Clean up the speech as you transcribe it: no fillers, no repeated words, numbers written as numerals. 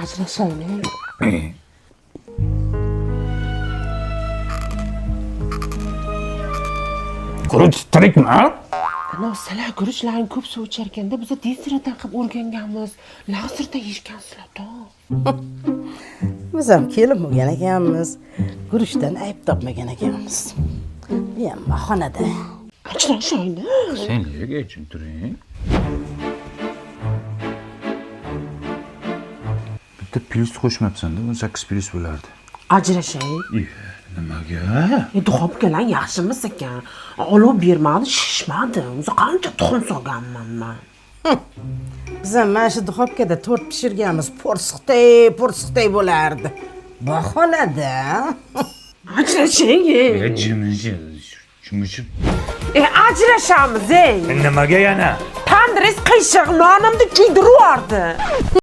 Ajrashaylik. Guruch tirikmi? Ana sizlar guruchlarni ko'p suv icharkanda biz tezradan qilib o'rganganmiz. La'sirda yeyishgansizlar-da. Biz ham kelib bo'lgan ekanmiz. Guruchdan ayb topmagan ekanmiz. Bu ham bahonada. Ajrashaylik. Sen nega jim turing? Bitta plus qo'shmabsan-da, 18 plus bo'lardi. Ajrashaylik. Nimaga? Duxob kelan yaxshimiz ekan. Olib bermadi, shishmadi. O'zi qancha tuxum solganman men. Biz ham mana shu duxovkada tort pishirganmiz. Po'rsiqday bo'lardi. Bahonada. Ajrashaylik. Jimishim. Ajrashamiz, ey. Nimaga yana? Tandris qiyshiq nonimni kuydirib yubordi.